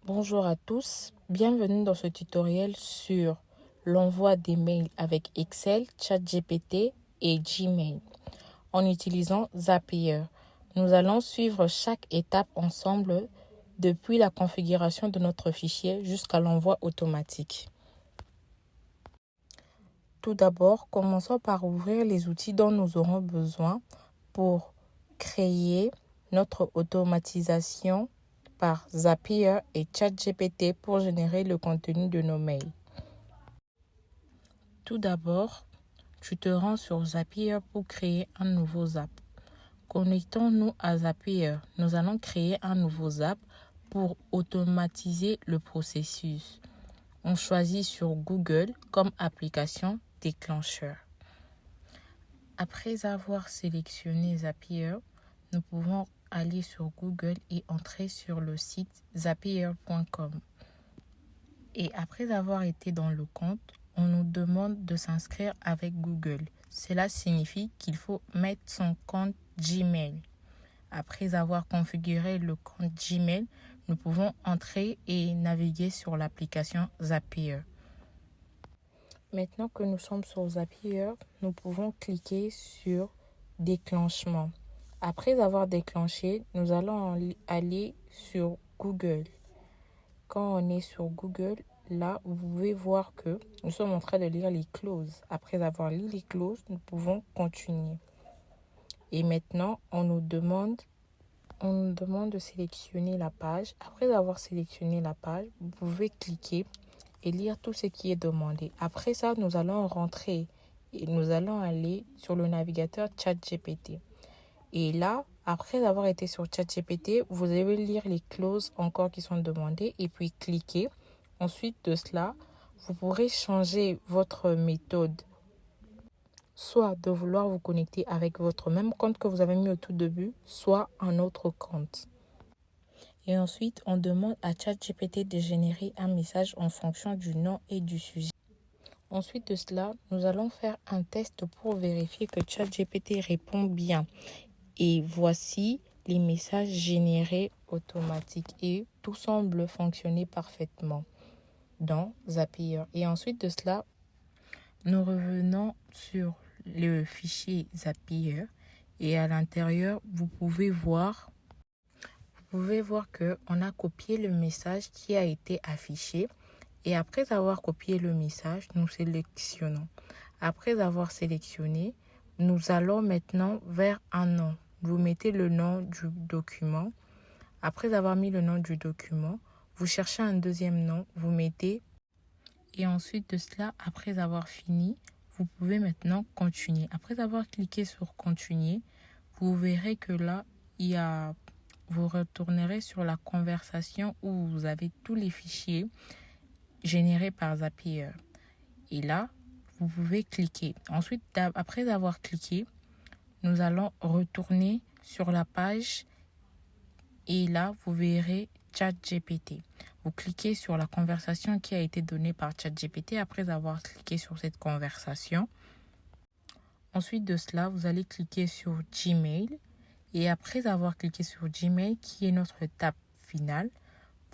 Bonjour à tous, bienvenue dans ce tutoriel sur l'envoi des mails avec Excel, ChatGPT et Gmail en utilisant Zapier. Nous allons suivre chaque étape ensemble depuis la configuration de notre fichier jusqu'à l'envoi automatique. Tout d'abord, commençons par ouvrir les outils dont nous aurons besoin pour créer notre automatisation par Zapier et ChatGPT pour générer le contenu de nos mails. Tout d'abord, tu te rends sur Zapier pour créer un nouveau Zap. Connectons-nous à Zapier. Nous allons créer un nouveau Zap pour automatiser le processus. On choisit sur Google comme application déclencheur. Après avoir sélectionné Zapier, nous pouvons aller sur Google et entrer sur le site zapier.com. Et après avoir été dans le compte, on nous demande de s'inscrire avec Google. Cela signifie qu'il faut mettre son compte Gmail. Après avoir configuré le compte Gmail, nous pouvons entrer et naviguer sur l'application Zapier. Maintenant que nous sommes sur Zapier, nous pouvons cliquer sur déclenchement. Après avoir déclenché, nous allons aller sur Google. Quand on est sur Google, là, vous pouvez voir que nous sommes en train de lire les clauses. Après avoir lu les clauses, nous pouvons continuer. Et maintenant, on nous demande de sélectionner la page. Après avoir sélectionné la page, vous pouvez cliquer et lire tout ce qui est demandé. Après ça, nous allons rentrer et nous allons aller sur le navigateur ChatGPT. Et là, après avoir été sur ChatGPT, vous allez lire les clauses encore qui sont demandées et puis cliquer. Ensuite de cela, vous pourrez changer votre méthode. Soit de vouloir vous connecter avec votre même compte que vous avez mis au tout début, soit un autre compte. Et ensuite, on demande à ChatGPT de générer un message en fonction du nom et du sujet. Ensuite de cela, nous allons faire un test pour vérifier que ChatGPT répond bien. Et voici les messages générés automatiques et tout semble fonctionner parfaitement dans Zapier. Et ensuite de cela, nous revenons sur le fichier Zapier et à l'intérieur, vous pouvez voir qu'on a copié le message qui a été affiché. Et après avoir copié le message, nous sélectionnons. Après avoir sélectionné, nous allons maintenant vers un nom. Vous mettez le nom du document. Après avoir mis le nom du document, vous cherchez un deuxième nom, vous mettez. Et ensuite de cela, après avoir fini, vous pouvez maintenant continuer. Après avoir cliqué sur continuer, vous verrez que là, vous retournerez sur la conversation où vous avez tous les fichiers générés par Zapier. Et là, vous pouvez cliquer. Ensuite, après avoir cliqué, nous allons retourner sur la page et là, vous verrez ChatGPT. Vous cliquez sur la conversation qui a été donnée par ChatGPT après avoir cliqué sur cette conversation. Ensuite de cela, vous allez cliquer sur Gmail. Et après avoir cliqué sur Gmail, qui est notre étape finale,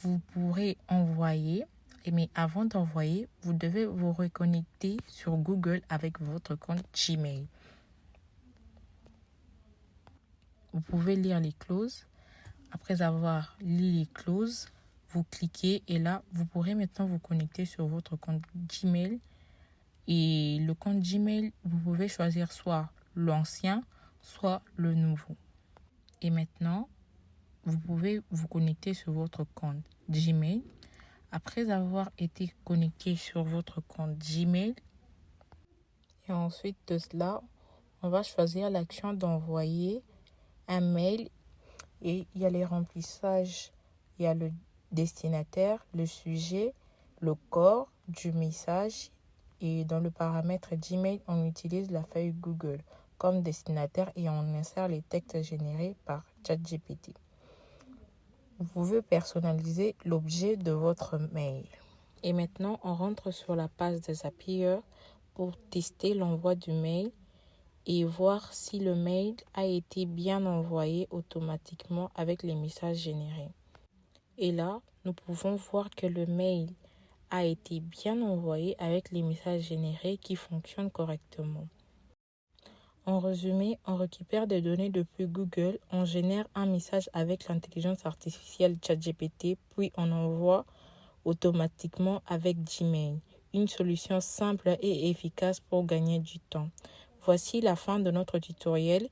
vous pourrez envoyer. Mais avant d'envoyer, vous devez vous reconnecter sur Google avec votre compte Gmail. Vous pouvez lire les clauses. Après avoir lu les clauses, vous cliquez et là, vous pourrez maintenant vous connecter sur votre compte Gmail. Et le compte Gmail, vous pouvez choisir soit l'ancien, soit le nouveau. Et maintenant, vous pouvez vous connecter sur votre compte Gmail. Après avoir été connecté sur votre compte Gmail, et ensuite de cela, on va choisir l'action d'envoyer un mail. Et il y a les remplissages, il y a le destinataire, le sujet, le corps du message. Et dans le paramètre Gmail, on utilise la feuille Google comme destinataire et on insère les textes générés par ChatGPT. Vous pouvez personnaliser l'objet de votre mail. Et maintenant, on rentre sur la page de Zapier pour tester l'envoi du mail et voir si le mail a été bien envoyé automatiquement avec les messages générés. Et là, nous pouvons voir que le mail a été bien envoyé avec les messages générés qui fonctionnent correctement. En résumé, on récupère des données depuis Google, on génère un message avec l'intelligence artificielle ChatGPT, puis on envoie automatiquement avec Gmail. Une solution simple et efficace pour gagner du temps. Voici la fin de notre tutoriel.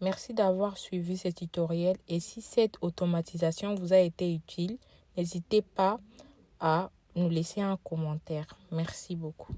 Merci d'avoir suivi ce tutoriel et si cette automatisation vous a été utile, n'hésitez pas à nous laisser un commentaire. Merci beaucoup.